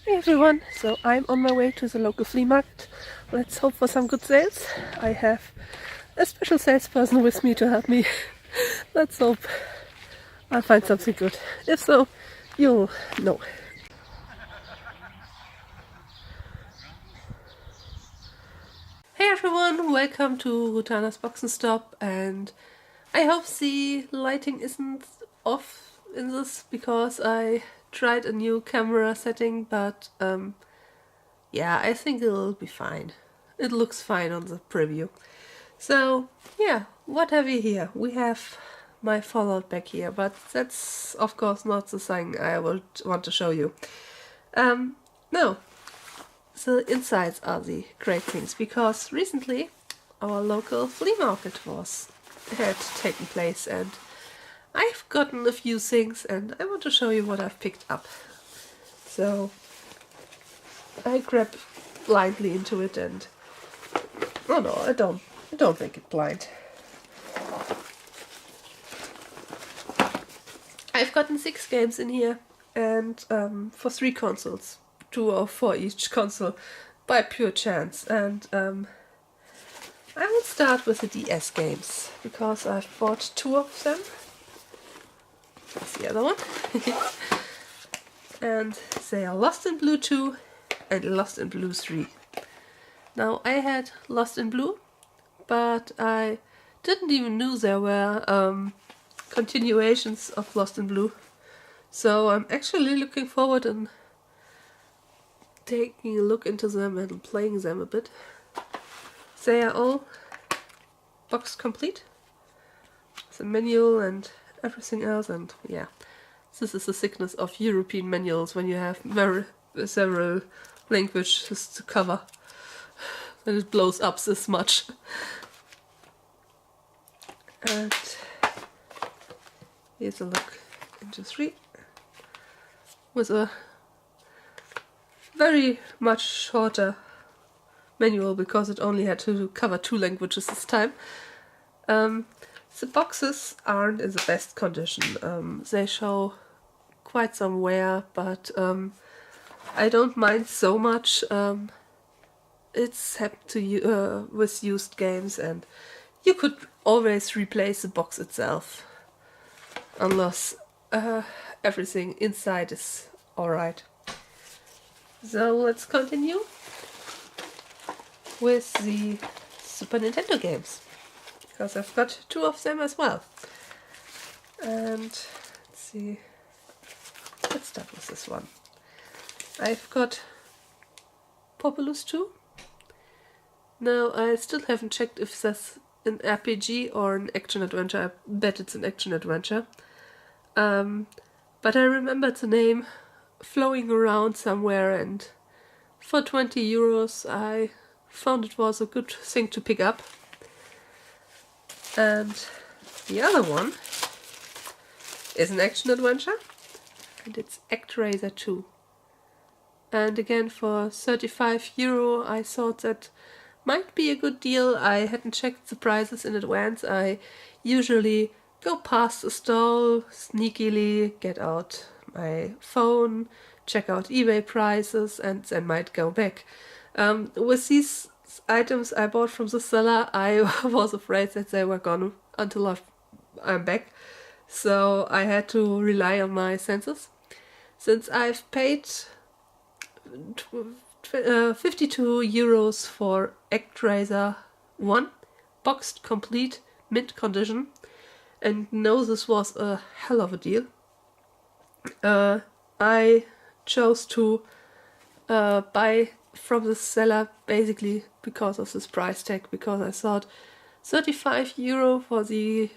Hey everyone, so I'm on my way to the local flea market. Let's hope for some good sales. I have a special salesperson with me to help me. Let's hope I'll find something good. If so, you'll know. Hey everyone, welcome to Rutana's Box and Stop, and I hope the lighting isn't off in this because I tried a new camera setting, but yeah, I think it'll be fine. It looks fine on the preview. So yeah, what have we here? We have my Fallout back here, but that's of course not the thing I would want to show you. No, the insides are the great things, because recently our local flea market had taken place and I've gotten a few things and I want to show you what I've picked up. So I grab blindly into it and oh no, I don't make it blind. I've gotten 6 games in here, and for 3 consoles, 2 or 4 each console, by pure chance. And I will start with the DS games, because I've bought 2 of them. That's the other one. And they are Lost in Blue 2 and Lost in Blue 3. Now, I had Lost in Blue, but I didn't even know there were continuations of Lost in Blue. So I'm actually looking forward and taking a look into them and playing them a bit. They are all box complete. The manual and everything else, and yeah. This is the sickness of European manuals when you have several languages to cover. And it blows up this much. And here's a look into 3 with a very much shorter manual because it only had to cover 2 languages this time. The boxes aren't in the best condition. They show quite some wear, but I don't mind so much. It's happened to with used games, and you could always replace the box itself, unless everything inside is alright. So let's continue with the Super Nintendo games, because I've got 2 of them as well. And let's see, let's start with this one. I've got Populous 2. Now, I still haven't checked if that's an RPG or an action-adventure. I bet it's an action-adventure. But I remembered the name flowing around somewhere, and for 20 euros I found it was a good thing to pick up. And the other one is an action-adventure, and it's ActRaiser 2. And again, for 35 euro I thought that might be a good deal. I hadn't checked the prices in advance. I usually go past a stall, sneakily get out my phone, check out eBay prices, and then might go back. With these items I bought from the seller, I was afraid that they were gone until I'm back. So I had to rely on my senses. Since I've paid 52 euros for ActRaiser 1, boxed complete, mint condition, and no, this was a hell of a deal. I chose to buy from the seller basically because of this price tag, because I thought 35 euro for the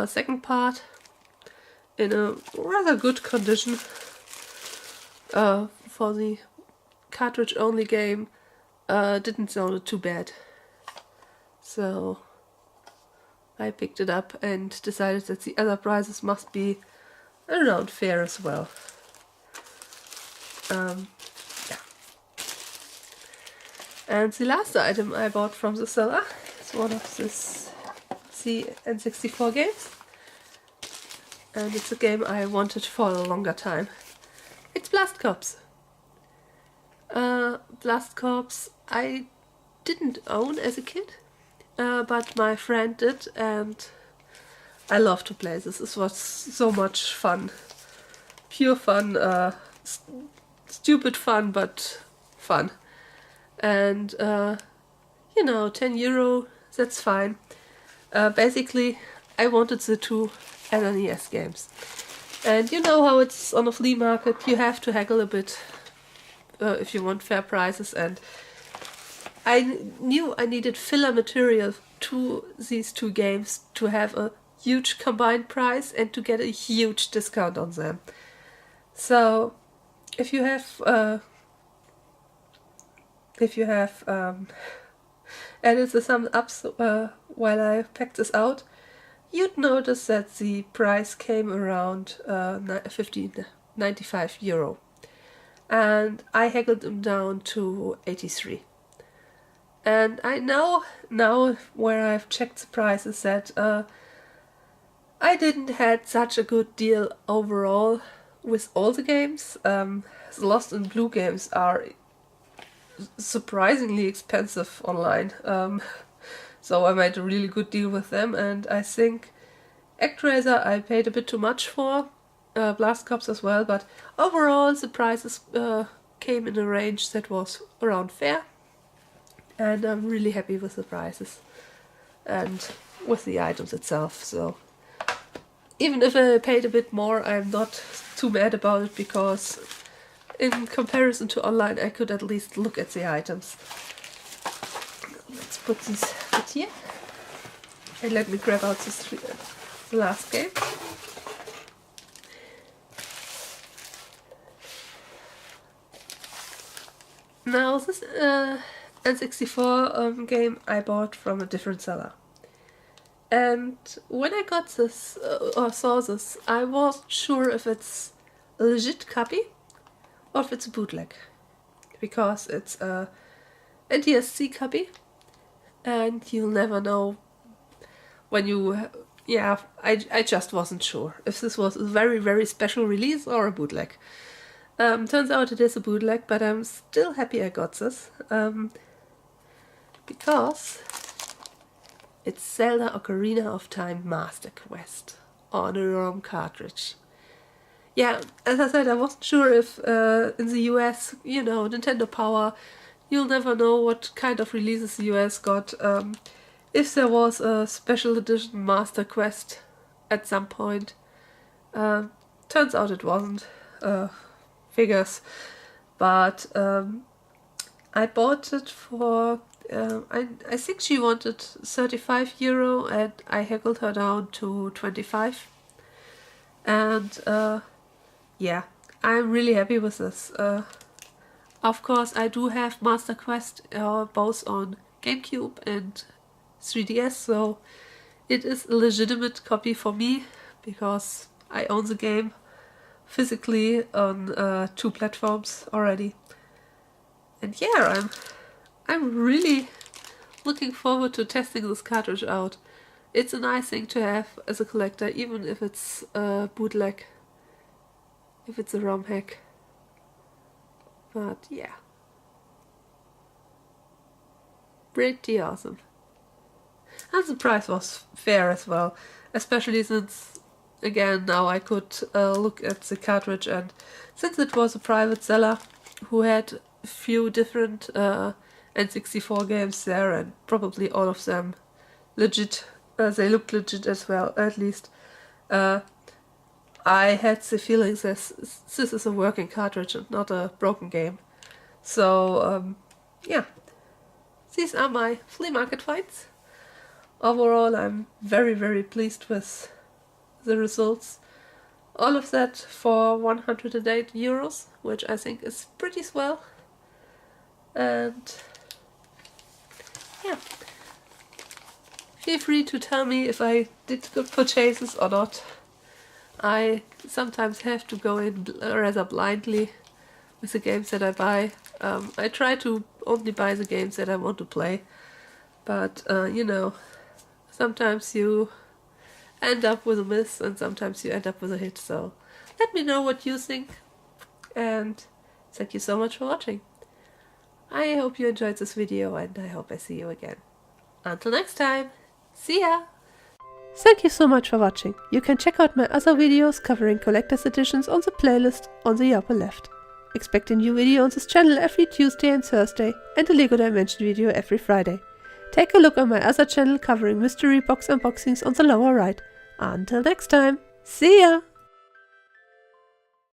second part in a rather good condition for the cartridge only game didn't sound too bad. So I picked it up and decided that the other prices must be around fair as well. Yeah. And the last item I bought from the seller is one of this N64 games, and it's a game I wanted for a longer time. It's Blast Cops. Blast Corps I didn't own as a kid, but my friend did, and I love to play this. This was so much fun. Pure fun, stupid fun, but fun. And you know, €10, that's fine. Basically, I wanted the two NES games. And you know how it's on a flea market, you have to haggle a bit if you want fair prices, and I knew I needed filler material to these two games to have a huge combined price and to get a huge discount on them. So if you have added the sum ups while I packed this out, you'd notice that the price came around €95. And I haggled them down to 83. And I know now, where I've checked the prices, that I didn't had such a good deal overall with all the games. The Lost and Blue games are surprisingly expensive online. So I made a really good deal with them, and I think ActRaiser I paid a bit too much for, Blast Corps as well, but overall the prices came in a range that was around fair, and I'm really happy with the prices and with the items itself. So even if I paid a bit more, I'm not too mad about it, because in comparison to online I could at least look at the items. Let's put these bit here, and let me grab out the last game. Now this N64 game I bought from a different seller. And when I got this, or saw this, I wasn't sure if it's a legit copy or if it's a bootleg. Because it's a NTSC copy, and you'll never know when you... Yeah, I just wasn't sure if this was a very, very special release or a bootleg. Turns out it is a bootleg, but I'm still happy I got this. Because it's Zelda Ocarina of Time Master Quest on a ROM cartridge. Yeah, as I said, I wasn't sure if in the US, you know, Nintendo Power, you'll never know what kind of releases the US got. If there was a special edition Master Quest at some point. Turns out it wasn't. Figures. But I bought it for... I think she wanted €35 and I haggled her down to 25. And yeah, I'm really happy with this. Of course, I do have Master Quest both on GameCube and 3DS, so it is a legitimate copy for me, because I own the game physically on 2 platforms already. And yeah, I'm really looking forward to testing this cartridge out. It's a nice thing to have as a collector, even if it's a bootleg, if it's a ROM hack. But yeah, pretty awesome. And the price was fair as well, especially since, again, now I could look at the cartridge, and since it was a private seller who had a few different N64 games there, and probably all of them legit, they looked legit as well, at least. I had the feeling that this is a working cartridge and not a broken game. So yeah, these are my flea market finds. Overall, I'm very, very pleased with the results. All of that for €108, which I think is pretty swell. And yeah, feel free to tell me if I did good purchases or not. I sometimes have to go in rather blindly with the games that I buy. I try to only buy the games that I want to play, but you know, sometimes you end up with a miss and sometimes you end up with a hit. So let me know what you think, and thank you so much for watching. I hope you enjoyed this video and I hope I see you again. Until next time, see ya! Thank you so much for watching. You can check out my other videos covering collector's editions on the playlist on the upper left. Expect a new video on this channel every Tuesday and Thursday, and a LEGO Dimension video every Friday. Take a look on my other channel covering mystery box unboxings on the lower right. Until next time, see ya!